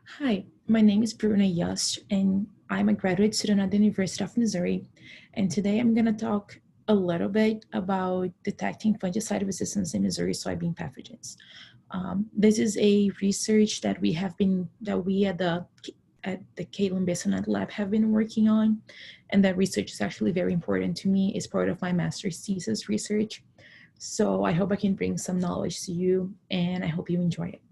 Hi, my name is Bruna, and I'm a graduate student at the University of Missouri. And today I'm going to talk a little bit about detecting fungicide resistance in Missouri soybean pathogens. This is a research that we at the Caitlin Bissonette Lab have been working on, and that research is actually very important to me. It's part of my master's thesis research. So I hope I can bring some knowledge to you, and I hope you enjoy it.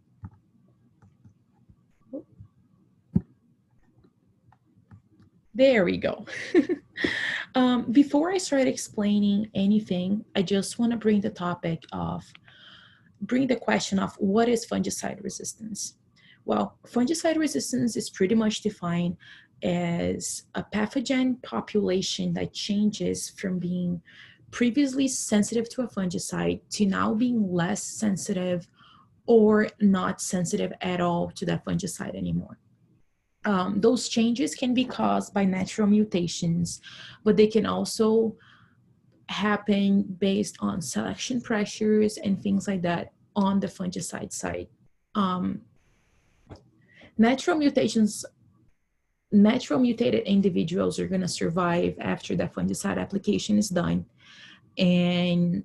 There we go. Before I start explaining anything, I just want to bring the question of what is fungicide resistance? Well, fungicide resistance is pretty much defined as a pathogen population that changes from being previously sensitive to a fungicide to now being less sensitive or not sensitive at all to that fungicide anymore. Those changes can be caused by natural mutations, but they can also happen based on selection pressures and things like that on the fungicide side. Um, natural mutations, natural mutated individuals are going to survive after the fungicide application is done, and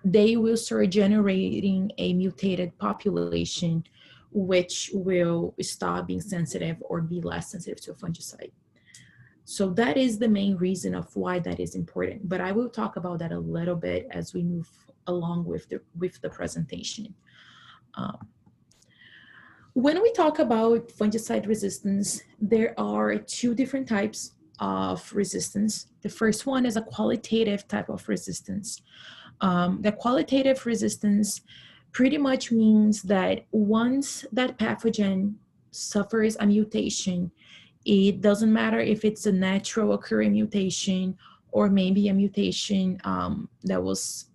they will start generating a mutated population which will stop being sensitive or be less sensitive to a fungicide. So that is the main reason of why that is important. But I will talk about that a little bit as we move along with the presentation. Um, when we talk about fungicide resistance, there are two different types of resistance. The first one is a qualitative type of resistance. The qualitative resistance pretty much means that once that pathogen suffers a mutation, it doesn't matter if it's a natural occurring mutation or maybe a mutation that was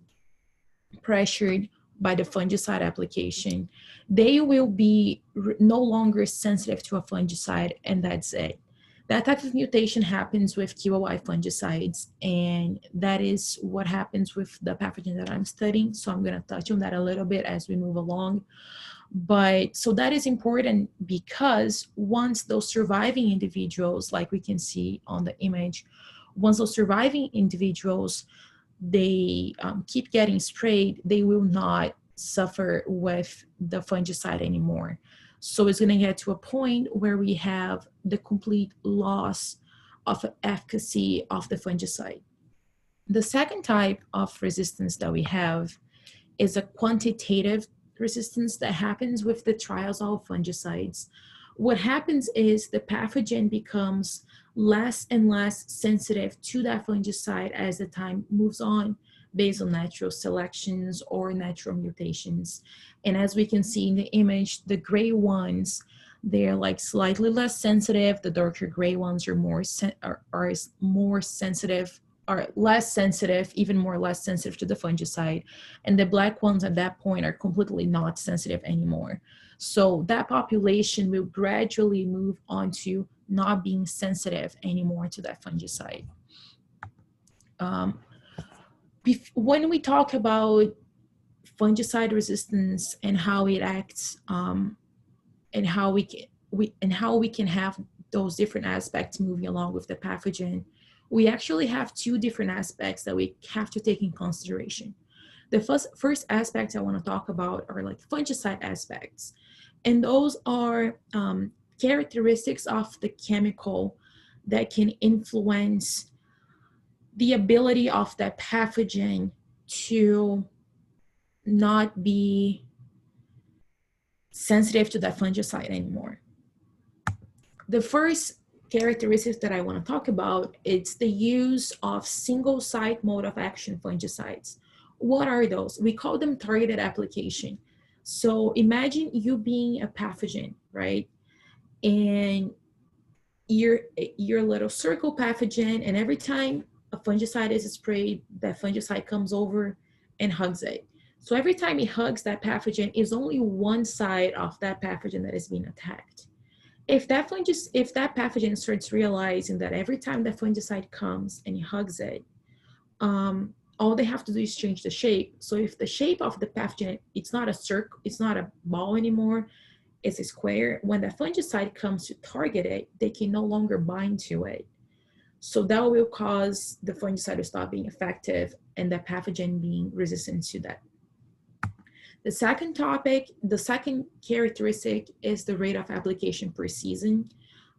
pressured by the fungicide application, they will be no longer sensitive to a fungicide, and that's it. That type of mutation happens with QOI fungicides, and that is what happens with the pathogen that I'm studying. So I'm going to touch on that a little bit as we move along. But so that is important because once those surviving individuals, like we can see on the image, once those surviving individuals, they keep getting sprayed, they will not suffer with the fungicide anymore. So it's going to get to a point where we have the complete loss of efficacy of the fungicide. The second type of resistance that we have is a quantitative resistance that happens with the triazole fungicides. What happens is the pathogen becomes less and less sensitive to that fungicide as the time moves on based on natural selections or natural mutations. And as we can see in the image, the gray ones, they're like slightly less sensitive. The darker gray ones are more sensitive, are less sensitive, even more less sensitive to the fungicide. And the black ones at that point are completely not sensitive anymore. So that population will gradually move on to not being sensitive anymore to that fungicide. When we talk about fungicide resistance and how it acts, and how we can have those different aspects moving along with the pathogen, we actually have two different aspects that we have to take in consideration. The first aspect I want to talk about are like fungicide aspects, and those are characteristics of the chemical that can influence the ability of that pathogen to not be sensitive to that fungicide anymore. The first characteristic that I want to talk about is the use of single site mode of action fungicides. What are those? We call them targeted application. So imagine you being a pathogen, right? And you're a little circle pathogen, and every time a fungicide is sprayed, that fungicide comes over and hugs it. So every time it hugs that pathogen, is only one side of that pathogen that is being attacked. If that pathogen starts realizing that every time the fungicide comes and it hugs it, all they have to do is change the shape. So if the shape of the pathogen, it's not a circle, it's not a ball anymore, is a square. When the fungicide comes to target it, they can no longer bind to it. So that will cause the fungicide to stop being effective and the pathogen being resistant to that. The second topic, the second characteristic is the rate of application per season.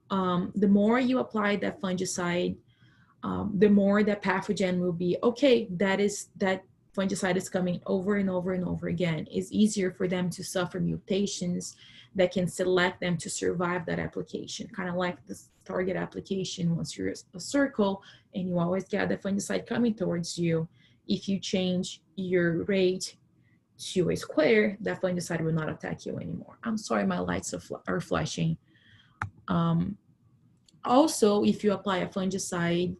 The more you apply that fungicide, the more that pathogen will be, okay, that fungicide is coming over and over and over again. It's easier for them to suffer mutations that can select them to survive that application. Kind of like this target application, once you're a circle and you always get the fungicide coming towards you, if you change your rate to a square, that fungicide will not attack you anymore. I'm sorry, my lights are flashing. Also, if you apply a fungicide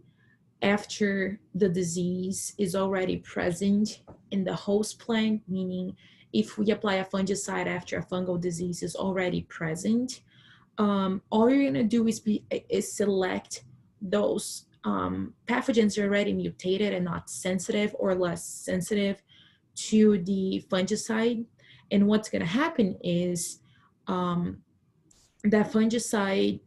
after the disease is already present in the host plant, meaning if we apply a fungicide after a fungal disease is already present, all you're gonna do is select those pathogens that are already mutated and not sensitive or less sensitive to the fungicide. And what's gonna happen is that fungicide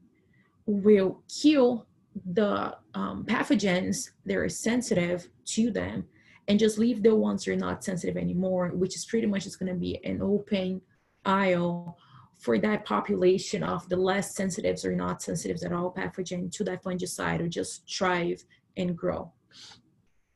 will kill the pathogens that are sensitive to them and just leave the ones that are not sensitive anymore, which is pretty much just going to be an open aisle for that population of the less sensitives or not sensitives at all pathogen to that fungicide to just thrive and grow.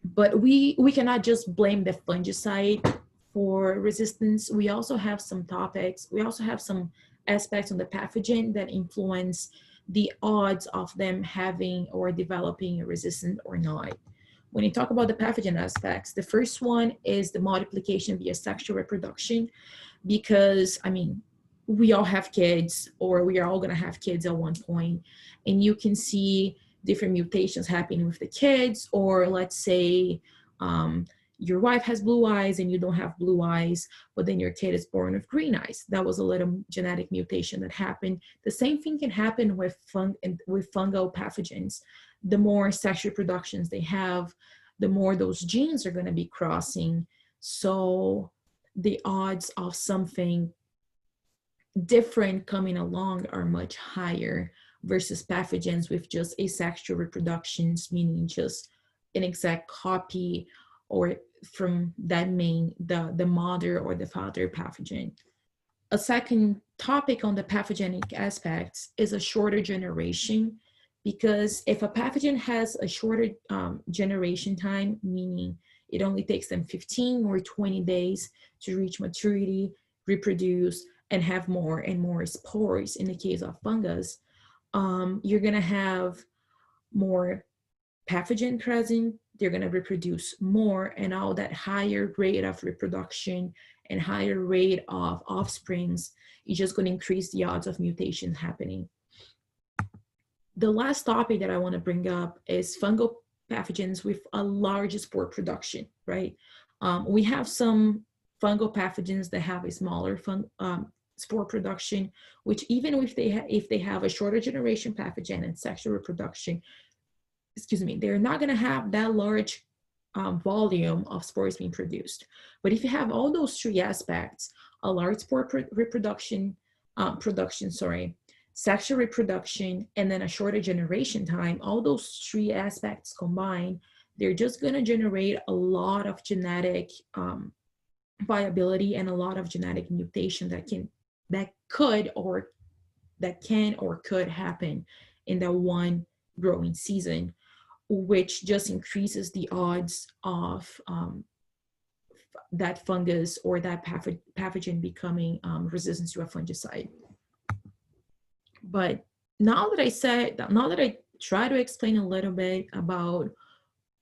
But we cannot just blame the fungicide for resistance. We also have some topics, we also have some aspects on the pathogen that influence the odds of them having or developing a resistance or not. When you talk about the pathogen aspects, the first one is the multiplication via sexual reproduction, because I mean, we all have kids, or we are all going to have kids at one point, and you can see different mutations happening with the kids. Or let's say your wife has blue eyes and you don't have blue eyes, but then your kid is born with green eyes. That was a little genetic mutation that happened. The same thing can happen with fungal pathogens. The more sexual reproductions they have, the more those genes are going to be crossing. So the odds of something different coming along are much higher versus pathogens with just asexual reproductions, meaning just an exact copy or from that the mother or the father pathogen. A second topic on the pathogenic aspects is a shorter generation, because if a pathogen has a shorter generation time, meaning it only takes them 15 or 20 days to reach maturity, reproduce, and have more and more spores in the case of fungus, you're going to have more pathogen present, they're going to reproduce more, and all that higher rate of reproduction and higher rate of offsprings is just going to increase the odds of mutations happening. The last topic that I want to bring up is fungal pathogens with a large spore production, right? We have some fungal pathogens that have a smaller spore production, which even if they have a shorter generation pathogen and sexual reproduction, they're not going to have that large volume of spores being produced. But if you have all those three aspects, a large spore production, sexual reproduction, and then a shorter generation time, all those three aspects combined, they're just going to generate a lot of genetic viability and a lot of genetic mutation that can or could happen in that one growing season, which just increases the odds of that fungus or that pathogen becoming resistant to a fungicide. But now that I try to explain a little bit about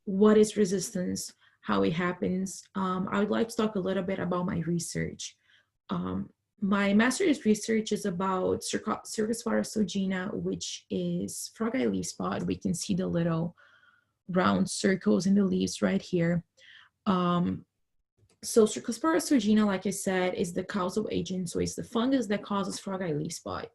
what is resistance, how it happens, I would like to talk a little bit about my research. My master's research is about Cercospora sogina, which is frog eye leaf spot. We can see the little round circles in the leaves right here. So Cercospora sogina, like I said, is the causal agent. So it's the fungus that causes frog eye leaf spot.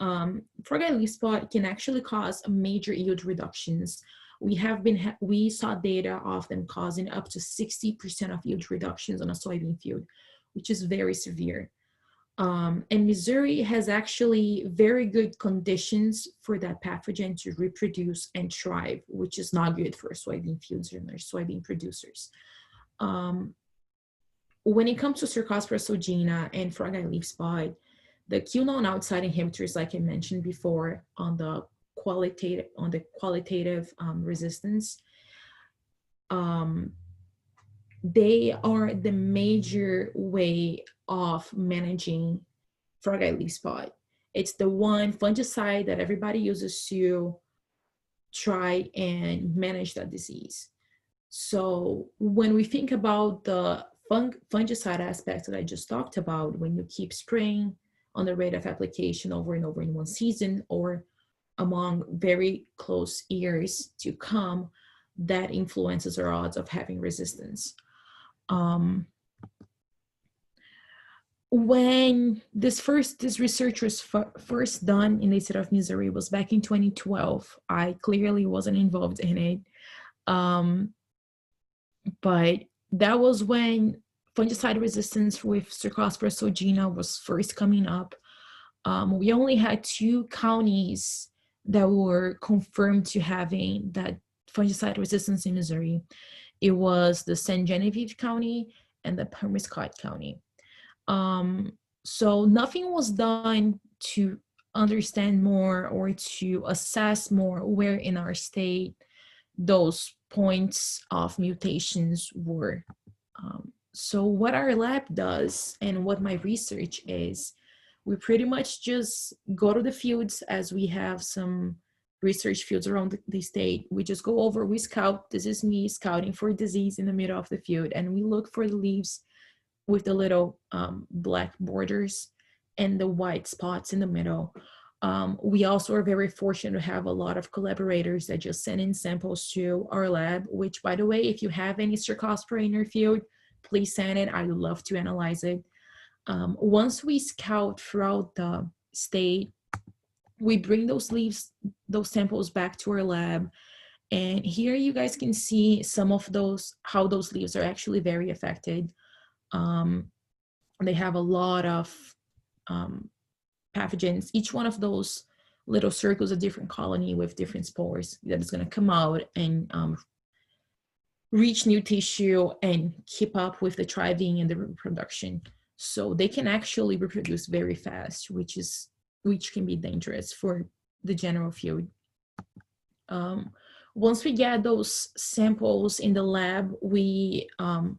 Frog eye leaf spot can actually cause major yield reductions. We saw data of them causing up to 60% of yield reductions on a soybean field, which is very severe. And Missouri has actually very good conditions for that pathogen to reproduce and thrive, which is not good for soybean fields and their soybean producers. When it comes to Cercospora sogina and frog eye leaf spot, the known outside inhibitors, like I mentioned before, on the qualitative resistance, they are the major way of managing frog eye leaf spot. It's the one fungicide that everybody uses to try and manage that disease. So when we think about the fungicide aspects that I just talked about, when you keep spraying on the rate of application over and over in one season or among very close years to come, that influences our odds of having resistance. When this research was first done in the state of Missouri was back in 2012. I clearly wasn't involved in it. But that was when fungicide resistance with Cercospora sogina was first coming up. We only had 2 counties that were confirmed to having that fungicide resistance in Missouri. It was the St. Genevieve County and the Penobscot County. So nothing was done to understand more or to assess more where in our state those points of mutations were. So what our lab does and what my research is, we pretty much just go to the fields as we have some research fields around the state. We just go over, we scout. This is me scouting for disease in the middle of the field, and we look for the leaves with the little black borders and the white spots in the middle. We also are very fortunate to have a lot of collaborators that just send in samples to our lab, which, by the way, if you have any Cercospora in your field, please send it. I would love to analyze it. Once we scout throughout the state, we bring those samples back to our lab. And here you guys can see some of how those leaves are actually very affected. They have a lot of pathogens. Each one of those little circles, a different colony with different spores that is going to come out and reach new tissue and keep up with the thriving and the reproduction. So they can actually reproduce very fast, which can be dangerous for the general field. Once we get those samples in the lab, we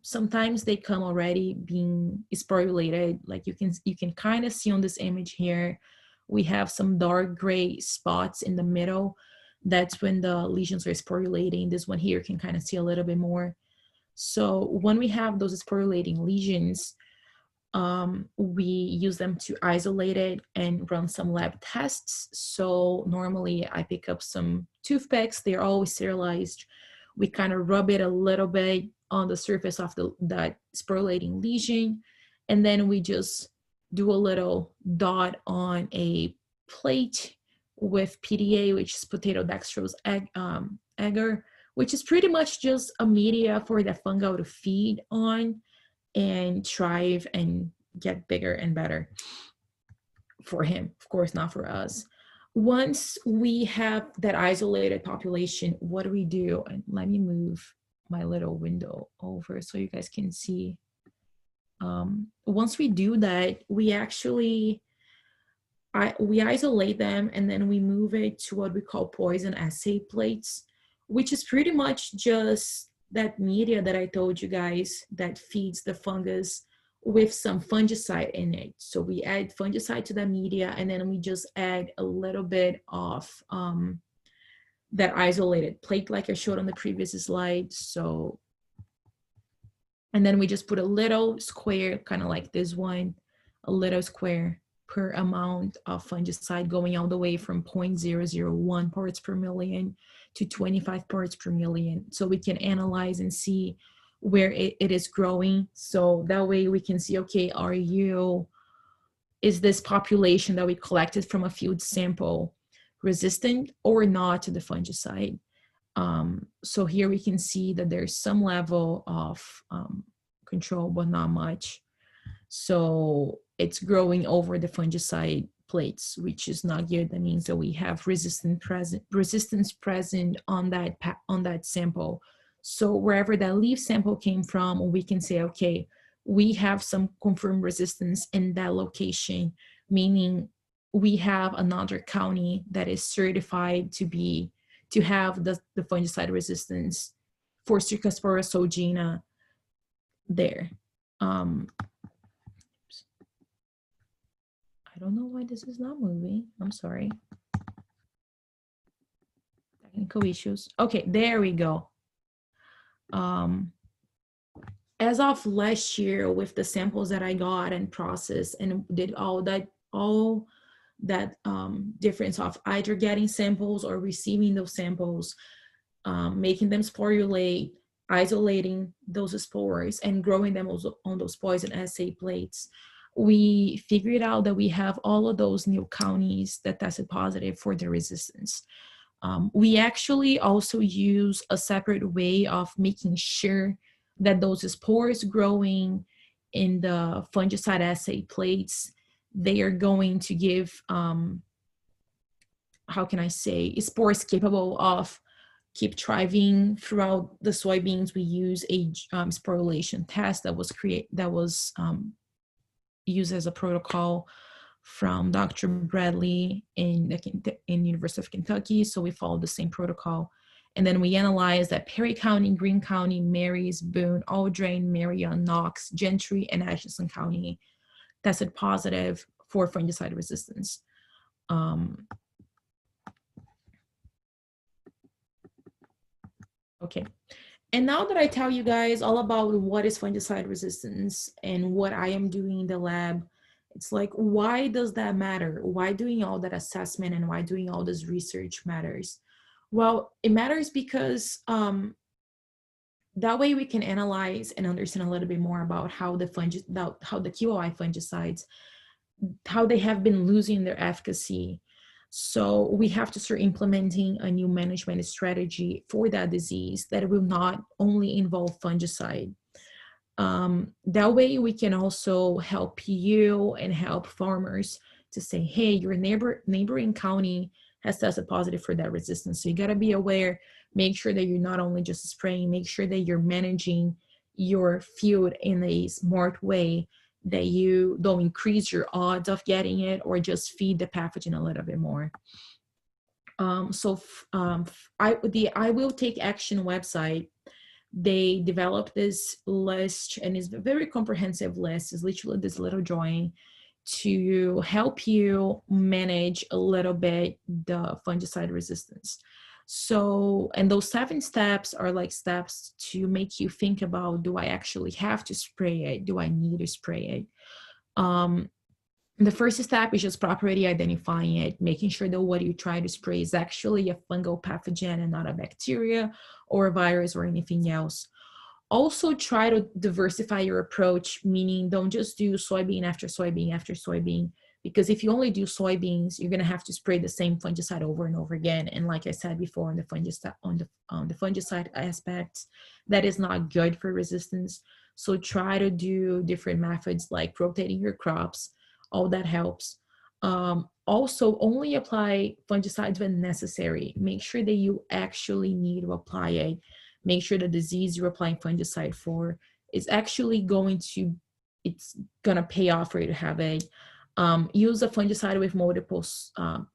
sometimes they come already being sporulated. Like you can kind of see on this image here, we have some dark gray spots in the middle. That's when the lesions are sporulating. This one here can kind of see a little bit more. So when we have those sporulating lesions, we use them to isolate it and run some lab tests. So normally I pick up some toothpicks. They're always sterilized. We kind of rub it a little bit on the surface of that sporulating lesion. And then we just do a little dot on a plate with PDA, which is potato dextrose agar, which is pretty much just a media for the fungi to feed on and thrive and get bigger and better for him, of course, not for us. Once we have that isolated population, what do we do? And let me move my little window over so you guys can see. Once we do that, we actually we isolate them, and then we move it to what we call poison assay plates, which is pretty much just that media that I told you guys that feeds the fungus with some fungicide in it. So we add fungicide to that media, and then we just add a little bit of that isolated plate like I showed on the previous slide. So, and then we just put a little square, kind of like this one, a little square per amount of fungicide, going all the way from 0.001 parts per million to 25 parts per million. So we can analyze and see where it is growing. So that way we can see, okay, is this population that we collected from a field sample resistant or not to the fungicide? So here we can see that there's some level of control, but not much. So it's growing over the fungicide plates, which is not good. That means that we have resistance present on that sample. So wherever that leaf sample came from, we can say, okay, we have some confirmed resistance in that location, meaning we have another county that is certified to have the fungicide resistance for Cercospora solgina there. I don't know why this is not moving. I'm sorry. Technical issues. Okay, there we go. As of last year, with the samples that I got and processed and did all that difference of either getting samples or receiving those samples, making them sporulate, isolating those spores and growing them on those poison assay plates, we figured out that we have all of those new counties that tested positive for the resistance. We actually also use a separate way of making sure that those spores growing in the fungicide assay plates, they are going to give, how can I say, spores capable of keep thriving throughout the soybeans. We use a sporulation test that was used as a protocol from Dr. Bradley in University of Kentucky. So we followed the same protocol. And then we analyzed that Perry County, Greene County, Marys, Boone, Audrain, Marion, Knox, Gentry, and Atchison County tested positive for fungicide resistance. Okay. And now that I tell you guys all about what is fungicide resistance and what I am doing in the lab, it's like, why does that matter? Why doing all that assessment and why doing all this research matters? Well, it matters because that way we can analyze and understand a little bit more about how the QOI fungicides, how they have been losing their efficacy. So we have to start implementing a new management strategy for that disease that will not only involve fungicide. That way we can also help you and help farmers to say, hey, your neighboring county has tested positive for that resistance. So you got to be aware, make sure that you're not only just spraying, make sure that you're managing your field in a smart way, that you don't increase your odds of getting it or just feed the pathogen a little bit more. I Will Take Action website, they developed this list, and it's a very comprehensive list. It's literally this little drawing to help you manage a little bit the fungicide resistance. So, and those 7 steps are like steps to make you think about, do I actually have to spray it? Do I need to spray it? The first step is just properly identifying it, making sure that what you try to spray is actually a fungal pathogen and not a bacteria or a virus or anything else. Also try to diversify your approach, meaning don't just do soybean after soybean after soybean, because if you only do soybeans, you're going to have to spray the same fungicide over and over again. And like I said before, on the fungicide aspects, that is not good for resistance. So try to do different methods like rotating your crops. All that helps. Also, only apply fungicides when necessary. Make sure that you actually need to apply it. Make sure the disease you're applying fungicide for is actually it's gonna pay off for you to have it. Use a fungicide with multiple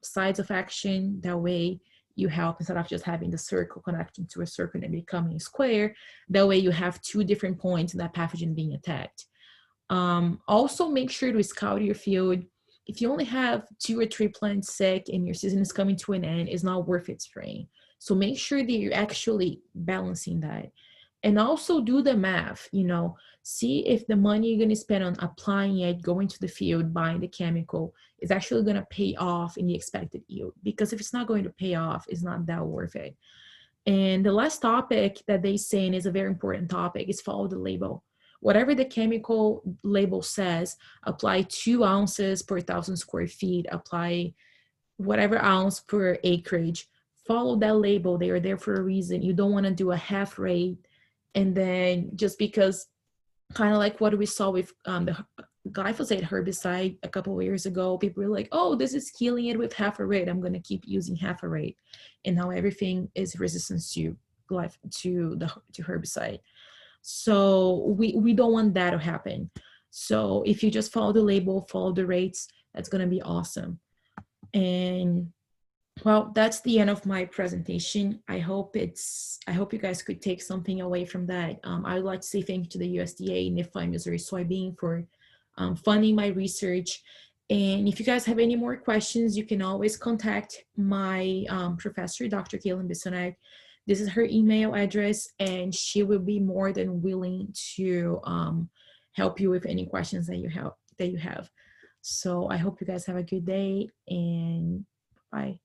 sides of action. That way you help, instead of just having the circle connecting to a circle and becoming a square. That way you have 2 different points in that pathogen being attacked. Also make sure to scout your field. If you only have 2 or 3 plants sick and your season is coming to an end, it's not worth it spraying. So make sure that you're actually balancing that. And also do the math, see if the money you're going to spend on applying it, going to the field, buying the chemical is actually going to pay off in the expected yield. Because if it's not going to pay off, it's not that worth it. And the last topic that they say, and is a very important topic, is follow the label. Whatever the chemical label says, apply 2 ounces per 1,000 square feet, apply whatever ounce per acreage. Follow that label. They are there for a reason. You don't want to do a half rate. And then just because, kind of like what we saw with glyphosate herbicide a couple of years ago, people were like, oh, this is killing it with half a rate. I'm going to keep using half a rate. And now everything is resistant to to herbicide. So we don't want that to happen. So if you just follow the label, follow the rates, that's going to be awesome. And well, that's the end of my presentation. I hope you guys could take something away from that. I would like to say thank you to the USDA, NIFA, Missouri Soybean for funding my research. And if you guys have any more questions, you can always contact my professor, Dr. Kaylin Bissonette. This is her email address, and she will be more than willing to help you with any questions that you have. So I hope you guys have a good day, and bye.